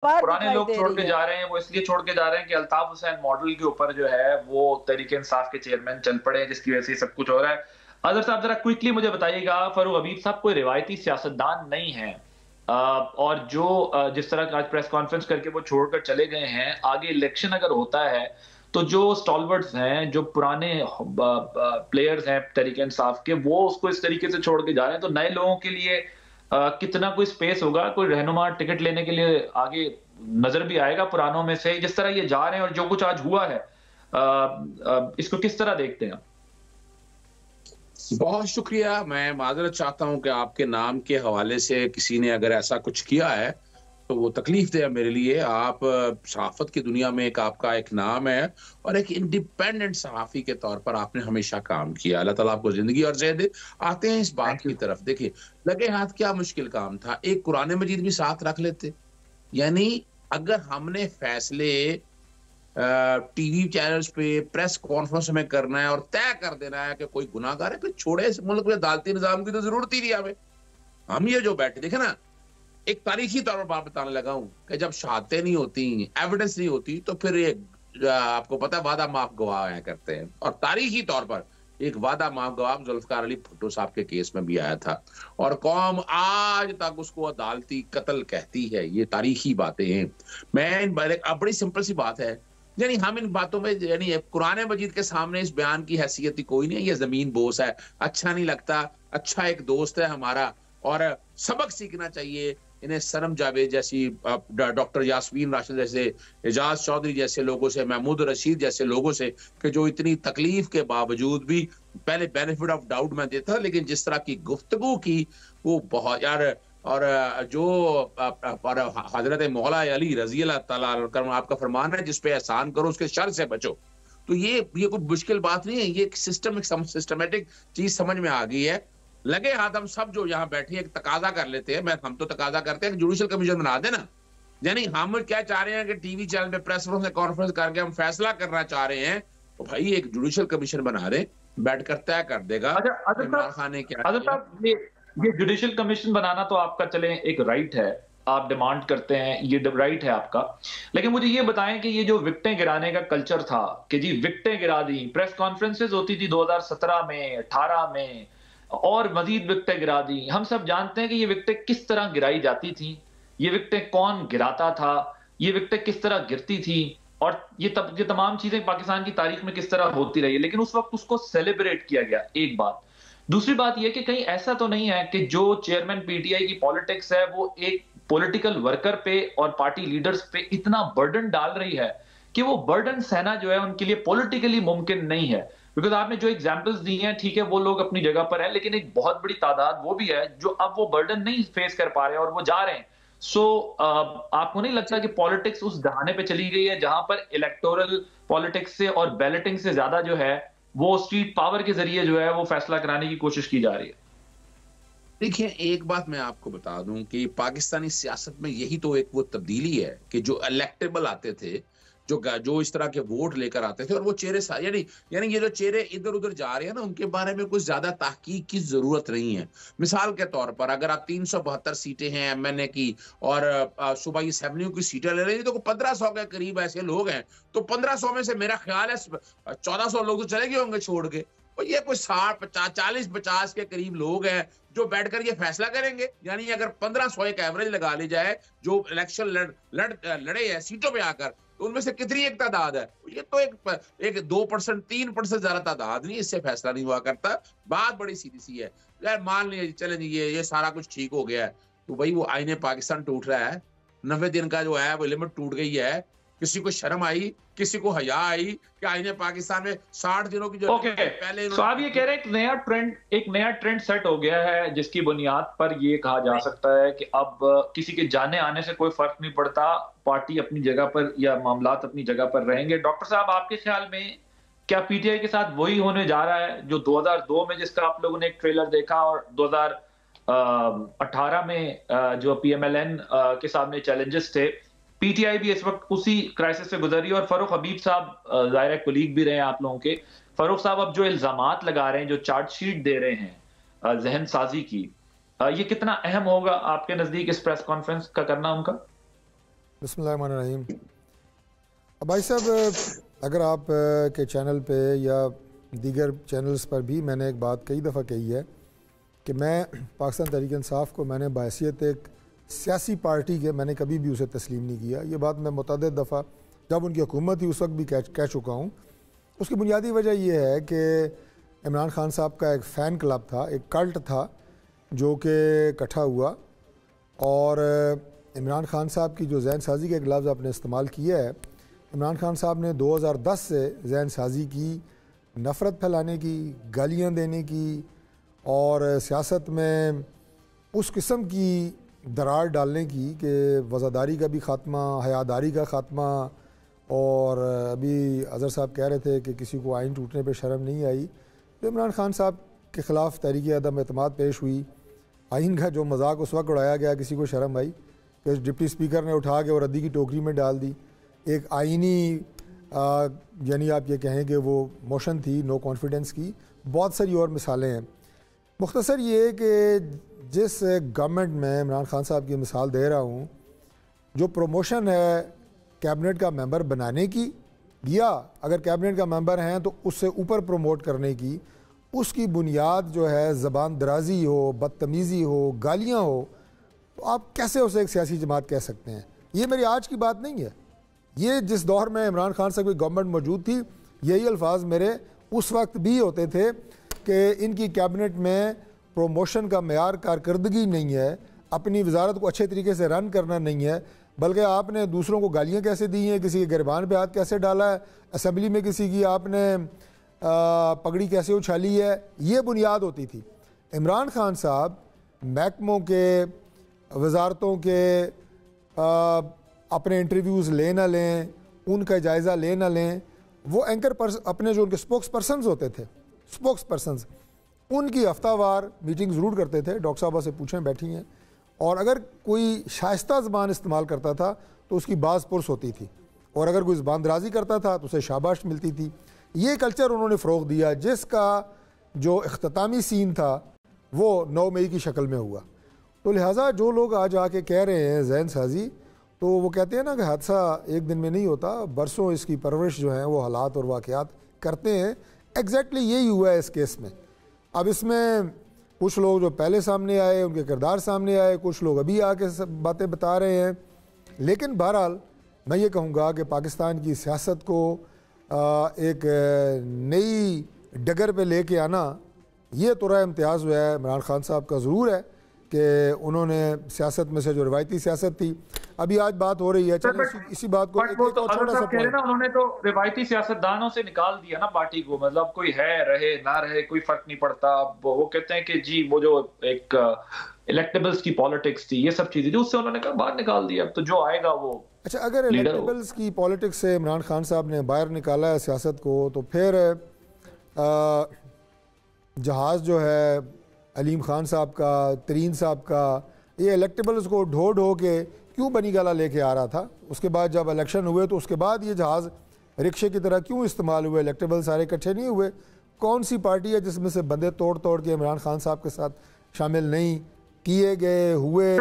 बार पुराने दिखाई लोग दे छोड़ रही के है। जा रहे हैं, वो इसलिए छोड़ के जा रहे हैं कि अल्ताफ हुसैन मॉडल के ऊपर जो है वो तहरीक इंसाफ के चेयरमैन चल पड़े हैं, जिसकी वजह से ये सब कुछ हो रहा है। अदर साहब जरा क्विकली मुझे बताइएगा, फरूक हबीब साहब कोई रिवायती सियासतदान नहीं है, और जो जिस तरह का आज प्रेस कॉन्फ्रेंस करके वो छोड़कर चले गए हैं, आगे इलेक्शन अगर होता है तो जो स्टॉलवर्ड्स हैं, जो पुराने प्लेयर्स हैं तहरीक इंसाफ के, वो उसको इस तरीके से छोड़ के जा रहे हैं, तो नए लोगों के लिए कितना कोई स्पेस होगा, कोई रहनुमा टिकट लेने के लिए आगे नजर भी आएगा पुरानों में से? जिस तरह ये जा रहे हैं और जो कुछ आज हुआ है, इसको किस तरह देखते हैं? बहुत शुक्रिया। मैं माजरत चाहता हूं कि आपके नाम के हवाले से किसी ने अगर ऐसा कुछ किया है तो वो तकलीफ दे मेरे लिए। आप सहाफत की दुनिया में एक आपका एक नाम है और एक इंडिपेंडेंट सहाफी के तौर पर आपने हमेशा काम किया। अल्लाह ताला आपको जिंदगी और सेहत दे। आते हैं इस बात थैंक यू। की तरफ। देखिए, लगे हाथ क्या मुश्किल काम था, एक कुरान मजीद भी साथ रख लेते। यानी अगर हमने फैसले टीवी चैनल्स पे प्रेस कॉन्फ्रेंस में करना है और तय कर देना है कि कोई गुनाहगार है, कोई छोड़े इस मुल्क में अदालती निजाम की तो जरूरत ही नहीं हमें। हम ये जो बैठे देखे ना, एक तारीखी तौर पर बात बताने लगा हूं कि जब शहादतें नहीं होती, एविडेंस नहीं होती, तो फिर ये आपको पता है वादा माफ गवाह आया करते हैं। और तारीखी तौर पर एक वादा माफ गवाह जुल्फकार अली भुट्टो साहब के केस में भी आया था और कौम आज तक उसको अदालती कत्ल कहती है। ये तारीखी बातें हैं। मैं इन अब बड़ी सिंपल सी बात है, यानी हम इन बातों में यानी कुरान मजीद के सामने इस बयान की हैसियत ही कोई नहीं है। ये जमीन बोस है, अच्छा नहीं लगता। अच्छा एक दोस्त है हमारा और सबक सीखना चाहिए इन्हें। सनम जावेद जैसी, डॉक्टर यास्मीन राशिद जैसे, एजाज चौधरी जैसे लोगों से, महमूद रशीद जैसे लोगों से, कि जो इतनी तकलीफ के बावजूद भी पहले बेनिफिट ऑफ डाउट में देता, लेकिन जिस तरह की गुफ्तगू की वो बहुत यार। और जो हजरत मौला अली रजी अल्लाह ताला अन्हु आपका फरमान है, जिस पे एहसान करो उसके शर से बचो। तो ये कोई मुश्किल बात नहीं है। ये एक सिस्टमेटिक चीज समझ में आ गई है। लगे हाथ हम सब जो यहाँ बैठे हैं एक तकाजा कर लेते हैं। हम तो तकाजा करते हैं कि जुडिशल कमीशन बना देना। यानी हम क्या चाह रहे हैं कि टीवी चैनल पे प्रेस कॉन्फ्रेंस करके हम फैसला करना चाह रहे हैं, तो भाई एक जुडिशल कमीशन बना दे, बैठकर तय कर देगा अच्छा इमरान खान ने क्या अदर किया। साहब, ये जुडिशियल कमीशन बनाना तो आपका चले एक राइट है, आप डिमांड करते हैं, ये राइट है आपका। लेकिन मुझे ये बताएं कि ये जो विकटें गिराने का कल्चर था कि जी विकटें गिरा दी, प्रेस कॉन्फ्रेंसेस होती थी 2017 में, 18 में, और मजीद विकटें गिरा दी। हम सब जानते हैं कि ये विकटें किस तरह गिराई जाती थी, ये विकटें कौन गिराता था, ये विकटें किस तरह गिरती थी, और ये तमाम चीजें पाकिस्तान की तारीख में किस तरह होती रही है। लेकिन उस वक्त उसको सेलिब्रेट किया गया, एक बात। दूसरी बात यह कि कहीं ऐसा तो नहीं है कि जो चेयरमैन पीटीआई की पॉलिटिक्स है वो एक पॉलिटिकल वर्कर पे और पार्टी लीडर्स पे इतना बर्डन डाल रही है कि वो बर्डन सहना जो है उनके लिए पॉलिटिकली मुमकिन नहीं है। बिकॉज आपने जो एग्जांपल्स दी हैं, ठीक है, वो लोग अपनी जगह पर है, लेकिन एक बहुत बड़ी तादाद वो भी है जो अब वो बर्डन नहीं फेस कर पा रहे हैं और वो जा रहे हैं। सो आपको नहीं लगता कि पॉलिटिक्स उस दहाने पे चली गई है जहां पर इलेक्टोरल पॉलिटिक्स से और बैलेटिंग से ज्यादा जो है वो स्ट्रीट पावर के जरिए जो है वो फैसला कराने की कोशिश की जा रही है? देखिए, एक बात मैं आपको बता दूं कि पाकिस्तानी सियासत में यही तो एक वो तब्दीली है कि जो इलेक्टेबल आते थे, जो इस तरह के वोट लेकर आते थे, और वो चेहरे यानी यानी ये जो चेहरे इधर उधर जा रहे हैं ना, उनके बारे में कुछ ज्यादा तहकीक की जरूरत नहीं है। मिसाल के तौर पर अगर आप 372 सीटें हैं एमएनए की और सूबाई असेंबलियों की सीटें ले रहे हैं, तो 1500 के करीब ऐसे लोग हैं। तो 1500 में से मेरा ख्याल है 1400 लोग तो चले गए होंगे छोड़ के। और ये कोई 40-50 के करीब लोग हैं जो बैठकर ये फैसला करेंगे। यानी अगर 1500 एक एवरेज लगा ली जाए जो इलेक्शन लड़े हैं सीटों पे आकर, तो उनमें से कितनी एक तादाद है? ये तो एक 2% 3% ज्यादा तादाद नहीं, इससे फैसला नहीं हुआ करता। बात बड़ी सीधी सी है। यार मान लीजिए चले ये सारा कुछ ठीक हो गया है, तो भाई वो आईने पाकिस्तान टूट रहा है। 90 दिन का जो है वो लिमिट टूट गई है। किसी को शर्म आई, किसी को हया आई कि आईने पाकिस्तान में 60 दिनों की जो ओके, पहले सो आप इन्होंने। ये कह रहे हैं एक नया ट्रेंड सेट हो गया है, जिसकी बुनियाद पर ये कहा जा सकता है कि अब किसी के जाने आने से कोई फर्क नहीं पड़ता, पार्टी अपनी जगह पर या मामलात अपनी जगह पर रहेंगे। डॉक्टर साहब, आपके ख्याल में क्या पीटीआई के साथ वही होने जा रहा है जो 2002 में, जिसका आप लोगों ने एक ट्रेलर देखा, और 2018 में जो पीएमएलएन के सामने चैलेंजेस थे, पीटीआई भी इस वक्त उसी क्राइसिस से गुजर रही है। और फरूक हबीब साहब जाहिर है कोलीग भी रहे हैं आप लोगों के। फरूक साहब अब जो इल्जामात लगा रहे हैं, जो चार्जशीट दे रहे हैं जहन साजी की, ये कितना अहम होगा आपके नजदीक इस प्रेस कॉन्फ्रेंस का करना उनका? बिस्मिल्लाहिर्रहमानिर्रहीम। भाई साहब, अगर आप के चैनल पे या दीगर चैनल्स पर भी मैंने एक बात कई दफ़ा कही है कि मैं पाकिस्तान तहरीक इंसाफ को मैंने बहैसियत एक सियासी पार्टी के मैंने कभी भी उसे तस्लीम नहीं किया। ये बात मैं मुतअद्दिद दफ़ा जब उनकी हुकूमत थी उस वक्त भी कह चुका हूँ। उसकी बुनियादी वजह यह है कि इमरान खान साहब का एक फ़ैन क्लब था, एक कल्ट था जो कि इकट्ठा हुआ, और इमरान खान साहब की जो जहन साजी का एक लफ्ज़ आपने इस्तेमाल किया है, इमरान खान साहब ने 2010 से जहन साजी की, नफ़रत फैलाने की, गालियाँ देने की और सियासत में उस किस्म की दरार डालने की कि वज़ादारी का भी ख़ात्मा, हयादारी का ख़ात्मा। और अभी अज़हर साहब कह रहे थे कि किसी को आइन टूटने पे शर्म नहीं आई, तो इमरान खान साहब के ख़िलाफ़ तहरीक अदम एतमाद पेश हुई। आइन का जो मजाक उस वक्त उड़ाया गया, किसी को शर्म आई कि डिप्टी स्पीकर ने उठा के और रद्दी की टोकरी में डाल दी। एक आइनी यानी आप ये कहें कि वो मोशन थी नो कॉन्फिडेंस की। बहुत सारी और मिसालें हैं। मुख्तसर ये कि जिस गवर्नमेंट में इमरान खान साहब की मिसाल दे रहा हूँ, जो प्रमोशन है कैबिनेट का मेंबर बनाने की, या अगर कैबिनेट का मेंबर हैं तो उससे ऊपर प्रमोट करने की, उसकी बुनियाद जो है ज़बान दराजी हो, बदतमीज़ी हो, गालियाँ हो, तो आप कैसे उसे एक सियासी जमात कह सकते हैं? ये मेरी आज की बात नहीं है। ये जिस दौर में इमरान खान साहब की गवर्नमेंट मौजूद थी, यही अल्फाज मेरे उस वक्त भी होते थे कि इनकी कैबिनेट में प्रमोशन का मेयार कारकर्दगी नहीं है, अपनी वजारत को अच्छे तरीके से रन करना नहीं है, बल्कि आपने दूसरों को गालियाँ कैसे दी हैं, किसी के गिरबान पे हाथ कैसे डाला है, असम्बली में किसी की आपने पगड़ी कैसे उछाली है, ये बुनियाद होती थी। इमरान खान साहब महकमों के, वजारतों के अपने इंटरव्यूज़ ले ना लें, उनका जायज़ा ले ना लें, वो एंकर अपने जो उनके स्पोक्स पर्सनस होते थे, स्पोक्स पर्सनस, उनकी हफ्तावार मीटिंग ज़रूर करते थे। डॉक्टर साहबा से पूछें, बैठी हैं, और अगर कोई शाइस्ता ज़बान इस्तेमाल करता था तो उसकी बाज़ पुरस होती थी, और अगर कोई ज़बान दराजी करता था तो उसे शाबाश मिलती थी। ये कल्चर उन्होंने फ़रोग़ दिया, जिसका जो इख्तितामी सीन था वो 9 मई की शक्ल में हुआ। तो लिहाजा जो लोग आज आके कह रहे हैं जहन साजी, तो वो कहते हैं ना कि हादसा एक दिन में नहीं होता, बरसों इसकी परवरिश जो है वो हालात और वाक़यात करते हैं। एग्जैक्टली यही हुआ है इस केस में। अब इसमें कुछ लोग जो पहले सामने आए, उनके किरदार सामने आए, कुछ लोग अभी आके सब बातें बता रहे हैं, लेकिन बहरहाल मैं ये कहूँगा कि पाकिस्तान की सियासत को एक नई डगर पे लेके आना, ये तोरा इम्तियाज़ हुआ है इमरान खान साहब का ज़रूर है कि उन्होंने सियासत में से जो रवायती सियासत थी, अभी आज बात हो रही है, चलो इसी बात को एक और छोटा सा पॉइंट, उन्होंने तो रवायती सियासतदानों से निकाल दिया ना पार्टी को, मतलब कोई है रहे ना रहे कोई फर्क नहीं पड़ता। वो कहते हैं कि जी वो जो एक इलेक्टेबल्स की पॉलिटिक्स थी, ये सब चीजें थी, उससे उन्होंने कहा बाहर निकाल दिया। अब तो जो आएगा वो अच्छा, अगर इलेक्टेबल्स की पॉलिटिक्स से इमरान खान साहब ने बाहर निकाला है सियासत को, तो फिर जहाज़ जो है अलीम खान साहब का, तरीन साहब का, ये इलेक्टेबल्स को ढो ढो के क्यों बनी गाला लेके आ रहा था? उसके बाद जब इलेक्शन हुए तो उसके बाद ये जहाज़ रिक्शे की तरह क्यों इस्तेमाल हुए? इलेक्टेबल सारे इकट्ठे नहीं हुए। कौन सी पार्टी है जिसमें से बंदे तोड़ तोड़ के इमरान खान साहब के साथ शामिल नहीं किए गए हुए?